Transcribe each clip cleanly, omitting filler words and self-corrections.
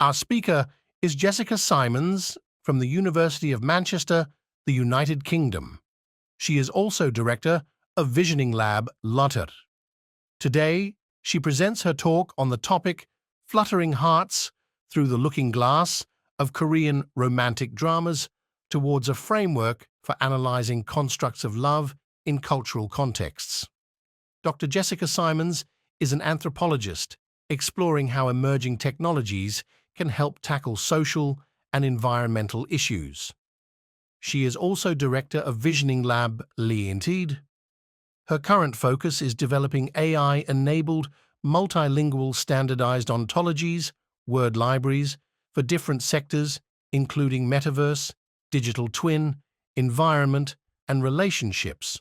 Our speaker is Jessica Symons from the University of Manchester, the United Kingdom. She is also director of Visioning Lab Lutter. Today, she presents her talk on the topic Fluttering Hearts through the Looking Glass of Korean romantic dramas towards a framework for analyzing constructs of love in cultural contexts. Dr. Jessica Symons is an anthropologist exploring how emerging technologies can help tackle social and environmental issues. She is also director of Visioning Lab Leontied. Her current focus is developing AI-enabled, multilingual standardized ontologies, word libraries, for different sectors, including metaverse, digital twin, environment, and relationships.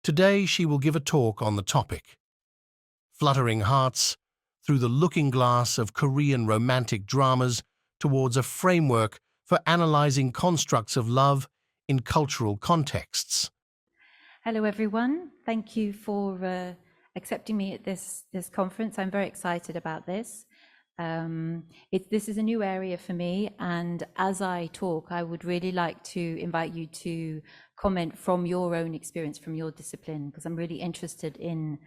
Today, she will give a talk on the topic, Fluttering Hearts through the Looking Glass of Korean romantic dramas towards a framework for analyzing constructs of love in cultural contexts. Hello, everyone. Thank you for accepting me at this conference. I'm very excited about this. This is a new area for me, and as I talk, I would really like to invite you to comment from your own experience, from your discipline, because I'm really interested in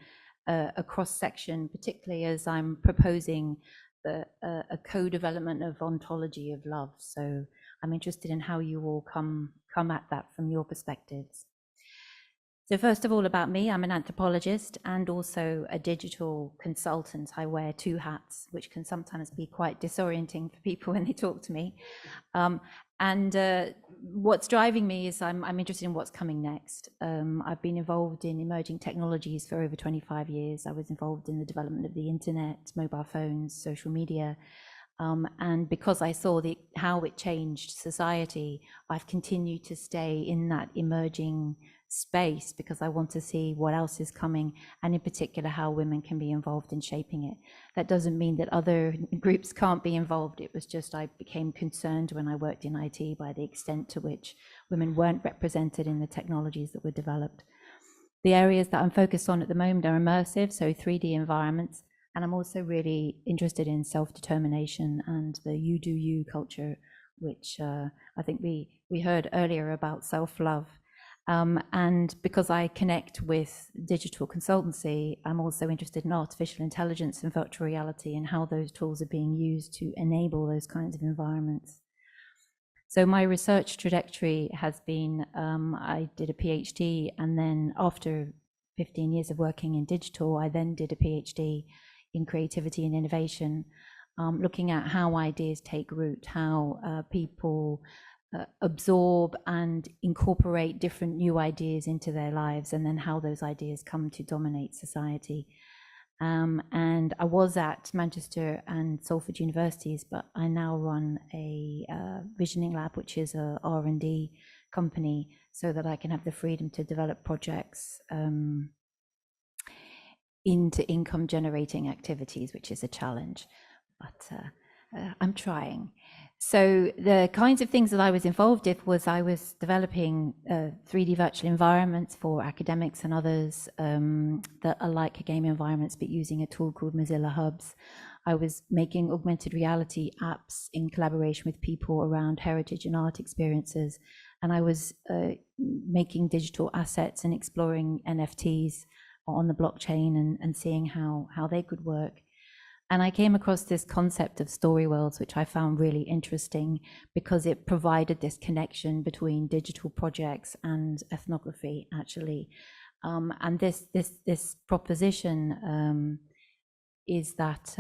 a cross-section, particularly as I'm proposing a co-development of ontology of love. So I'm interested in how you all come at that from your perspectives. So first of all, about me, I'm an anthropologist and also a digital consultant. I wear two hats, which can sometimes be quite disorienting for people when they talk to me. What's driving me is I'm interested in what's coming next. I've been involved in emerging technologies for over 25 years. I was involved in the development of the internet, mobile phones, social media. And because I saw how it changed society, I've continued to stay in that emerging space because I want to see what else is coming, and in particular how women can be involved in shaping it. That doesn't mean that other groups can't be involved. It was just I became concerned when I worked in IT by the extent to which women weren't represented in the technologies that were developed. The areas that I'm focused on at the moment are immersive, so 3D environments, and I'm also really interested in self-determination and the you do you culture, which I think we heard earlier about self-love. And because I connect with digital consultancy, I'm also interested in artificial intelligence and virtual reality and how those tools are being used to enable those kinds of environments. So my research trajectory has been, I did a PhD, and then after 15 years of working in digital, I then did a PhD in creativity and innovation, looking at how ideas take root, how people absorb and incorporate different new ideas into their lives, and then how those ideas come to dominate society. And I was at Manchester and Salford universities, but I now run a Visioning Lab, which is a R&D company, so that I can have the freedom to develop projects into income generating activities, which is a challenge, but I'm trying. So the kinds of things that I was involved with was I was developing 3D virtual environments for academics and others that are like game environments, but using a tool called Mozilla Hubs. I was making augmented reality apps in collaboration with people around heritage and art experiences. And I was making digital assets and exploring NFTs on the blockchain and seeing how they could work. And I came across this concept of story worlds, which I found really interesting because it provided this connection between digital projects and ethnography, actually. And this proposition is that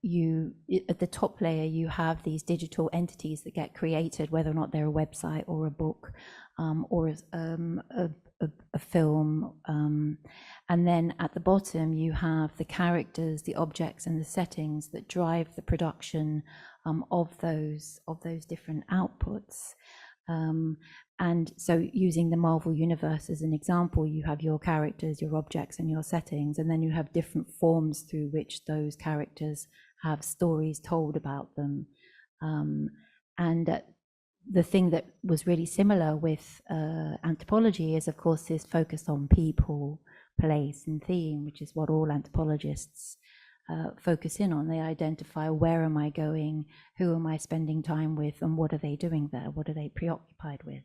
you, at the top layer, you have these digital entities that get created, whether or not they're a website or a book or a film, and then at the bottom you have the characters, the objects, and the settings that drive the production of those different outputs. And so, using the Marvel universe as an example, you have your characters, your objects, and your settings, and then you have different forms through which those characters have stories told about them. The thing that was really similar with anthropology is, of course, this focus on people, place, and theme, which is what all anthropologists focus in on. They identify, where am I going, who am I spending time with, and what are they doing there, what are they preoccupied with.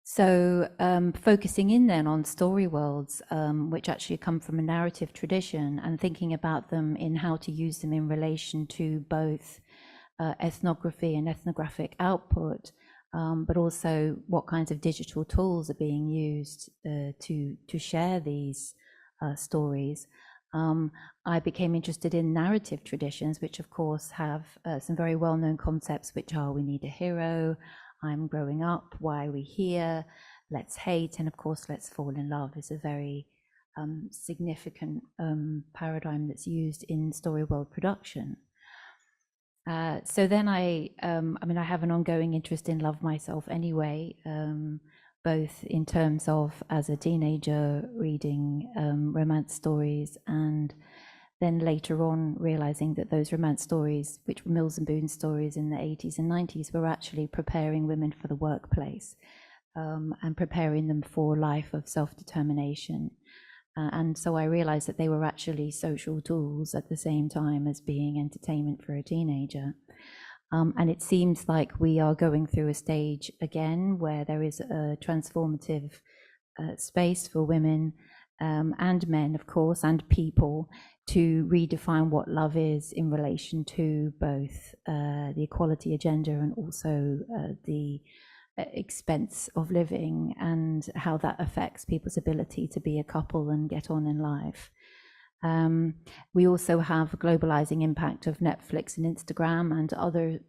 So focusing in then on story worlds, which actually come from a narrative tradition, and thinking about them in how to use them in relation to both ethnography and ethnographic output, but also what kinds of digital tools are being used to share these stories. I became interested in narrative traditions, which of course have some very well-known concepts, which are: we need a hero, I'm growing up, why are we here, let's hate, and of course let's fall in love is a very significant paradigm that's used in story world production. So then I mean, I have an ongoing interest in love myself anyway, both in terms of as a teenager reading romance stories, and then later on realizing that those romance stories, which were Mills and Boon stories in the 80s and 90s, were actually preparing women for the workplace and preparing them for a life of self-determination. And so I realized that they were actually social tools at the same time as being entertainment for a teenager. And it seems like we are going through a stage again where there is a transformative space for women and men, of course, and people to redefine what love is in relation to both the equality agenda and also the expense of living, and how that affects people's ability to be a couple and get on in life. We also have a globalizing impact of Netflix and Instagram and other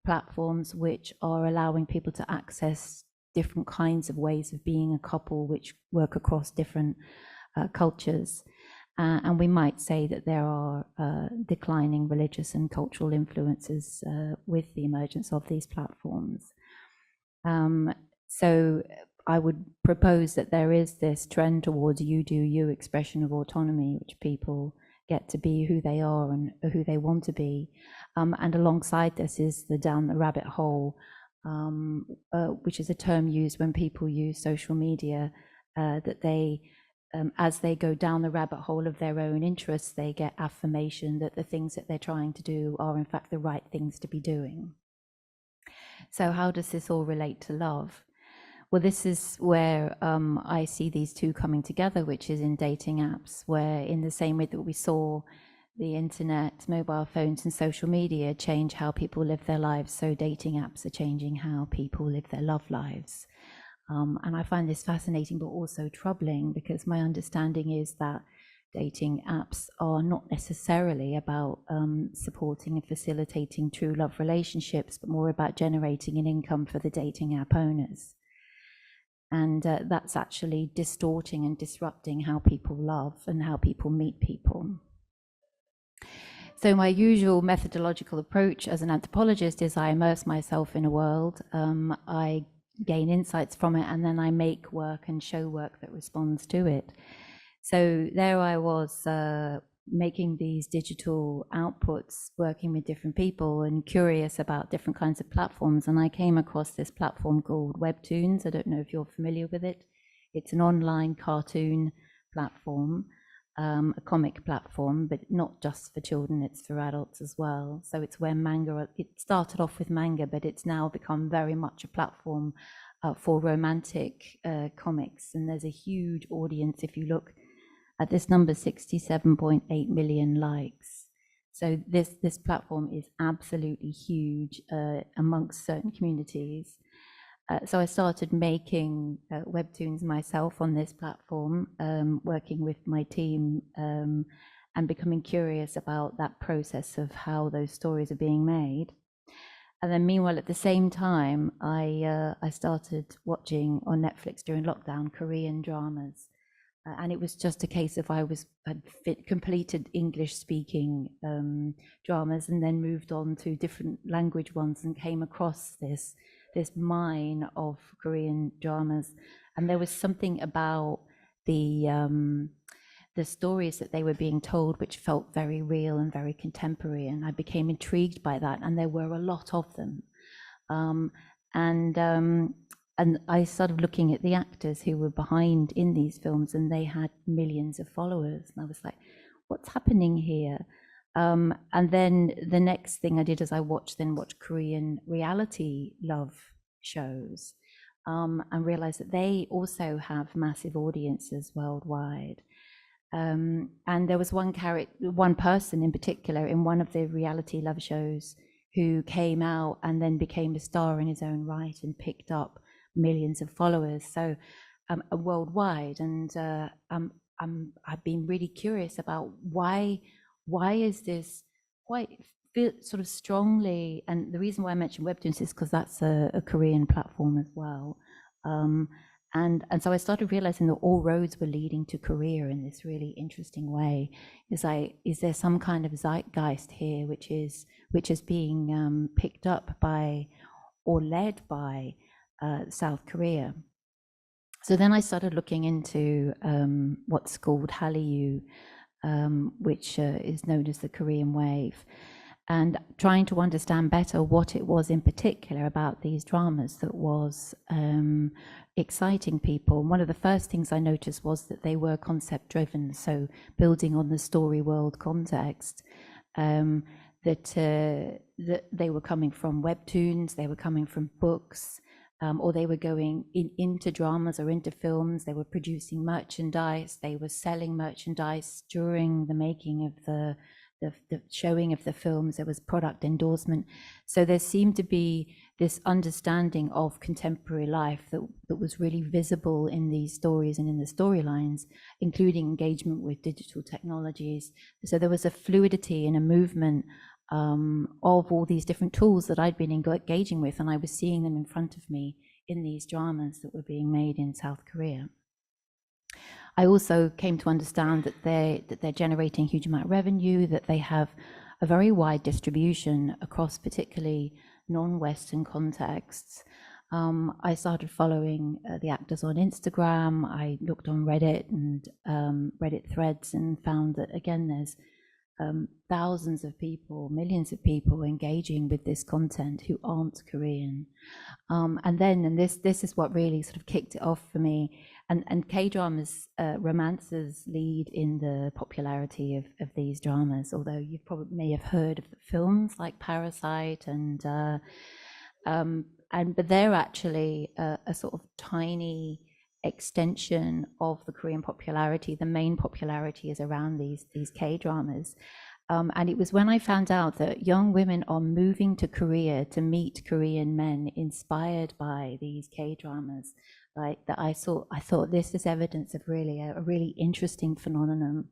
platforms which are allowing people to access different kinds of ways of being a couple which work across different cultures. And we might say that there are declining religious and cultural influences with the emergence of these platforms. So I would propose that there is this trend towards you do you expression of autonomy, which people get to be who they are and who they want to be. And alongside this is the down the rabbit hole, which is a term used when people use social media, that they, as they go down the rabbit hole of their own interests, they get affirmation that the things that they're trying to do are in fact the right things to be doing. So how does this all relate to love? Well, this is where I see these two coming together, which is in dating apps, where in the same way that we saw the internet, mobile phones and social media change how people live their lives, so dating apps are changing how people live their love lives. And I find this fascinating but also troubling, because my understanding is that dating apps are not necessarily about supporting and facilitating true love relationships, but more about generating an income for the dating app owners. And that's actually distorting and disrupting how people love and how people meet people. So my usual methodological approach as an anthropologist is I immerse myself in a world, I gain insights from it, and then I make work and show work that responds to it. So there I was making these digital outputs, working with different people and curious about different kinds of platforms. And I came across this platform called Webtoons. I don't know if you're familiar with it. It's an online cartoon platform, a comic platform, but not just for children, it's for adults as well. So it's where manga, it started off with manga, but it's now become very much a platform for romantic comics. And there's a huge audience. If you look at this number, 67.8 million likes. So this platform is absolutely huge amongst certain communities. So I started making webtoons myself on this platform, working with my team and becoming curious about that process of how those stories are being made. And then meanwhile, at the same time, I started watching on Netflix during lockdown Korean dramas. And it was just a case of had completed English-speaking dramas and then moved on to different language ones and came across this mine of Korean dramas. And there was something about the stories that they were being told which felt very real and very contemporary. And I became intrigued by that. And there were a lot of them. and I started looking at the actors who were behind in these films, and they had millions of followers. And I was like, what's happening here? And then the next thing I did is I watched Korean reality love shows, and realized that they also have massive audiences worldwide. And there was one person in particular in one of the reality love shows who came out and then became a star in his own right and picked up millions of followers, so worldwide. And I've been really curious about why is this quite sort of strongly, and the reason why I mentioned Webtoons is because that's a Korean platform as well. And so I started realizing that all roads were leading to Korea in this really interesting way. Is there some kind of zeitgeist here which is being picked up by or led by South Korea? So then I started looking into what's called Hallyu, which is known as the Korean wave, and trying to understand better what it was in particular about these dramas that was exciting people. And one of the first things I noticed was that they were concept driven, so building on the story world context, that they were coming from webtoons, they were coming from books, or they were going into dramas or into films. They were producing merchandise, they were selling merchandise during the making of the showing of the films. There was product endorsement. So there seemed to be this understanding of contemporary life that was really visible in these stories and in the storylines, including engagement with digital technologies. So there was a fluidity and a movement of all these different tools that I'd been engaging with, and I was seeing them in front of me in these dramas that were being made in South Korea. I also came to understand that they're generating a huge amount of revenue, that they have a very wide distribution across particularly non-Western contexts. I started following the actors on Instagram. I looked on Reddit and Reddit threads and found that, again, there's thousands of people, millions of people engaging with this content who aren't Korean. And this is what really sort of kicked it off for me. And K-dramas, romances lead in the popularity of these dramas, although you probably may have heard of the films like Parasite but they're actually a sort of tiny extension of the Korean popularity. The main popularity is around these K-dramas. And it was when I found out that young women are moving to Korea to meet Korean men inspired by these K-dramas, like that I thought this is evidence of really a really interesting phenomenon.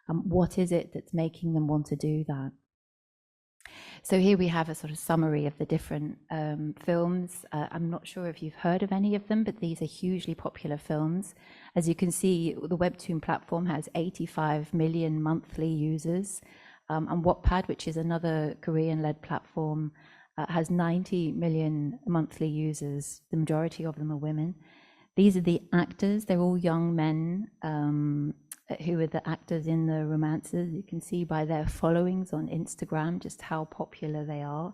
What is it that's making them want to do that? So here we have a sort of summary of the different films. I'm not sure if you've heard of any of them, but these are hugely popular films. As you can see, the Webtoon platform has 85 million monthly users. And Wattpad, which is another Korean-led platform, has 90 million monthly users. The majority of them are women. These are the actors. They're all young men who are the actors in the romances. You can see by their followings on Instagram just how popular they are.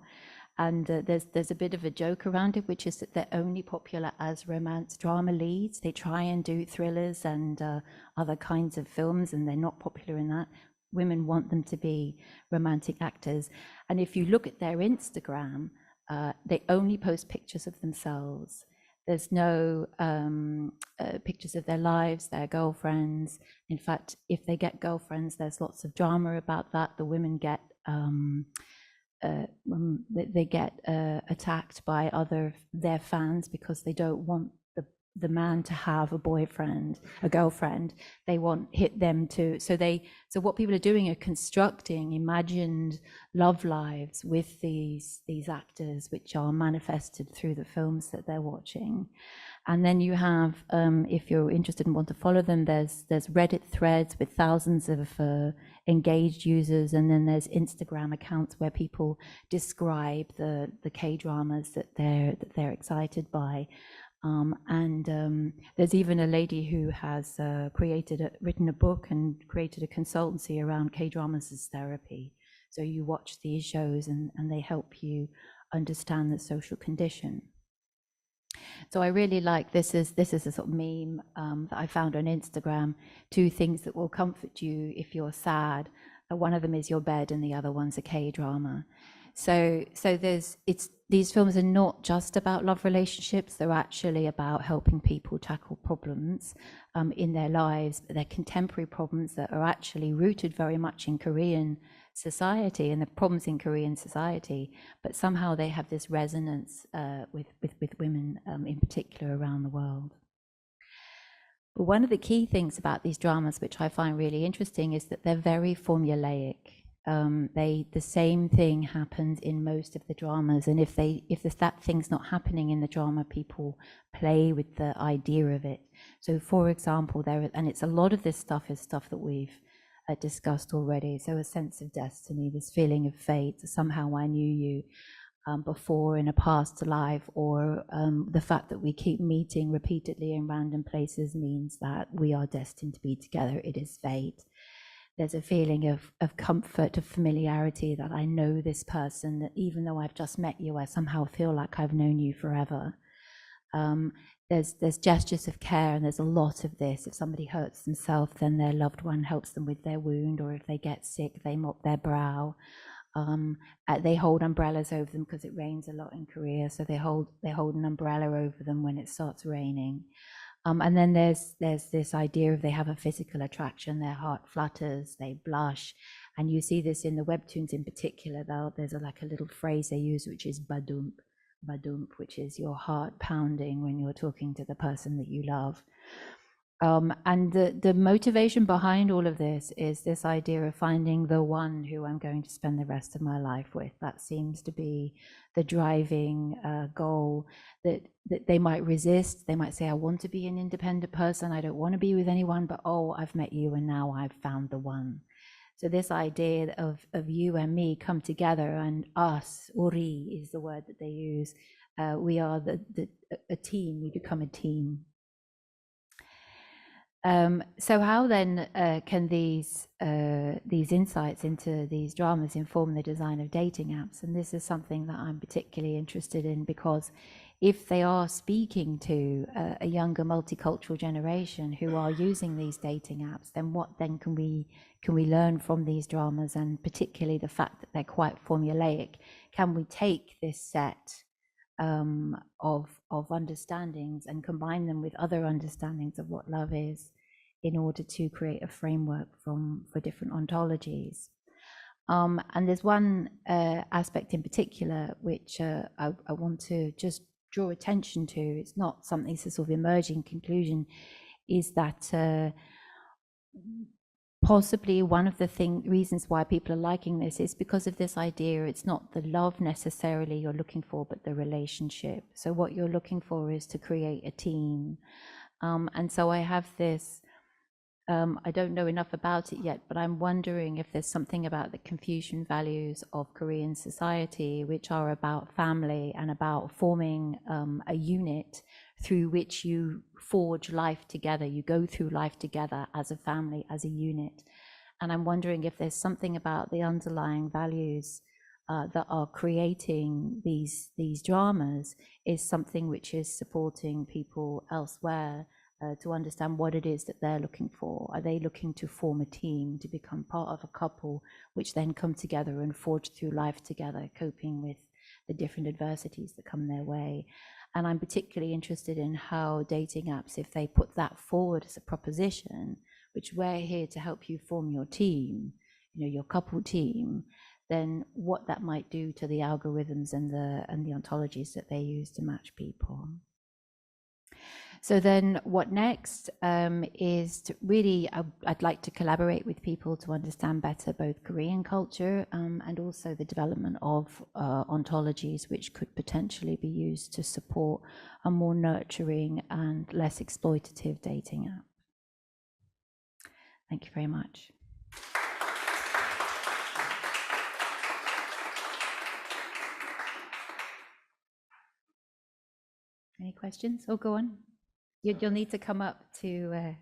And there's a bit of a joke around it, which is that they're only popular as romance drama leads. They try and do thrillers and other kinds of films, and they're not popular in that. Women want them to be romantic actors. And if you look at their Instagram, they only post pictures of themselves. There's no pictures of their lives, their girlfriends. In fact, if they get girlfriends, there's lots of drama about that. The women get attacked by their fans because they don't want the man to have a boyfriend, a girlfriend. They want them to. So what people are doing are constructing imagined love lives with these actors, which are manifested through the films that they're watching. And then you have, if you're interested and want to follow them, there's Reddit threads with thousands of engaged users, and then there's Instagram accounts where people describe the K-dramas that they're excited by. There's even a lady who has written a book and created a consultancy around K-dramas as therapy. So you watch these shows and they help you understand the social condition. So I really like this is a sort of meme that I found on Instagram. Two things that will comfort you if you're sad. One of them is your bed, and the other one's a K-drama. So there's it's these films are not just about love relationships. They're actually about helping people tackle problems in their lives, but they're contemporary problems that are actually rooted very much in Korean society and the problems in Korean society, but somehow they have this resonance with women in particular around the world. But one of the key things about these dramas, which I find really interesting, is that they're very formulaic. The same thing happens in most of the dramas, and if that thing's not happening in the drama, people play with the idea of it. So, for example, and it's a lot of this stuff is stuff that we've discussed already. So, a sense of destiny, this feeling of fate. Somehow, I knew you before in a past life, or the fact that we keep meeting repeatedly in random places means that we are destined to be together. It is fate. There's a feeling of comfort, of familiarity, that I know this person, that even though I've just met you, I somehow feel like I've known you forever. There's gestures of care, and there's a lot of this. If somebody hurts themselves, then their loved one helps them with their wound, or if they get sick, they mop their brow. They hold umbrellas over them because it rains a lot in Korea, so they hold an umbrella over them when it starts raining. And then there's this idea of they have a physical attraction, their heart flutters, they blush, and you see this in the webtoons in particular. There's like a little phrase they use, which is badump, which is your heart pounding when you're talking to the person that you love. And the motivation behind all of this is this idea of finding the one who I'm going to spend the rest of my life with. That seems to be the driving goal that they might resist. They might say, I want to be an independent person. I don't want to be with anyone, but oh, I've met you and now I've found the one. So this idea of you and me come together, and us, uri is the word that they use. We are a team, we become a team. So how then can these insights into these dramas inform the design of dating apps? And this is something that I'm particularly interested in, because if they are speaking to a younger multicultural generation who are using these dating apps, then what then can we learn from these dramas, and particularly the fact that they're quite formulaic? Can we take this set of understandings and combine them with other understandings of what love is, in order to create a framework for different ontologies? And there's one aspect in particular which I want to just draw attention to. It's not something, it's a sort of emerging conclusion, is that possibly one of the reasons why people are liking this is because of this idea. It's not the love necessarily you're looking for, but the relationship. So what you're looking for is to create a team. And so I have this, I don't know enough about it yet, but I'm wondering if there's something about the Confucian values of Korean society, which are about family and about forming a unit through which you forge life together. You go through life together as a family, as a unit. And I'm wondering if there's something about the underlying values that are creating these dramas is something which is supporting people elsewhere to understand what it is that they're looking for. Are they looking to form a team, to become part of a couple, which then come together and forge through life together, coping with the different adversities that come their way? And I'm particularly interested in how dating apps, if they put that forward as a proposition, which we're here to help you form your team, your couple team, then what that might do to the algorithms and the ontologies that they use to match people. So then what next is to really, I'd like to collaborate with people to understand better both Korean culture and also the development of ontologies which could potentially be used to support a more nurturing and less exploitative dating app. Thank you very much. Any questions? Oh, go on. You'll need to come up to...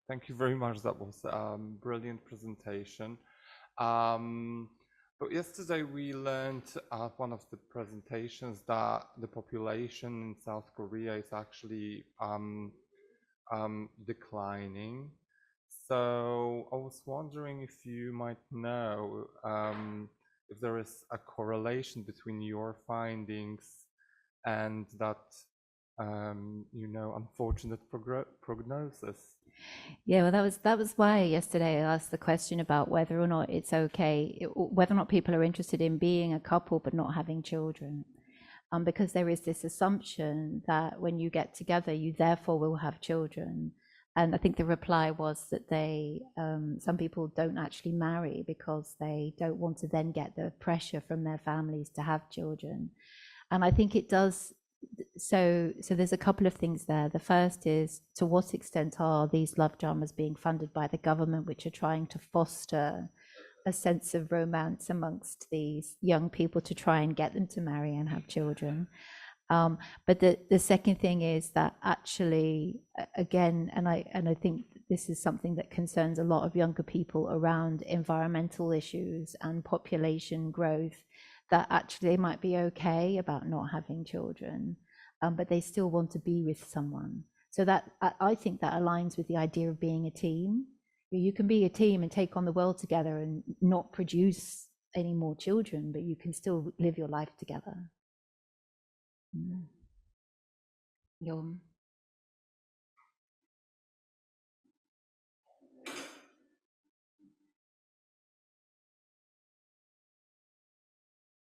Thank you very much. That was a brilliant presentation. But yesterday we learned at one of the presentations that the population in South Korea is actually declining. So I was wondering if you might know if there is a correlation between your findings and that, unfortunate prognosis. Yeah, well, that was why yesterday I asked the question about whether or not it's okay, whether or not people are interested in being a couple but not having children. Because there is this assumption that when you get together, you therefore will have children. And I think the reply was that some people don't actually marry because they don't want to then get the pressure from their families to have children. And I think it does. So there's a couple of things there. The first is, to what extent are these love dramas being funded by the government, which are trying to foster a sense of romance amongst these young people to try and get them to marry and have children. But the second thing is that actually, again, and I think this is something that concerns a lot of younger people around environmental issues and population growth, that actually they might be okay about not having children, but they still want to be with someone. So that I think that aligns with the idea of being a team. You can be a team and take on the world together and not produce any more children, but you can still live your life together. Mm.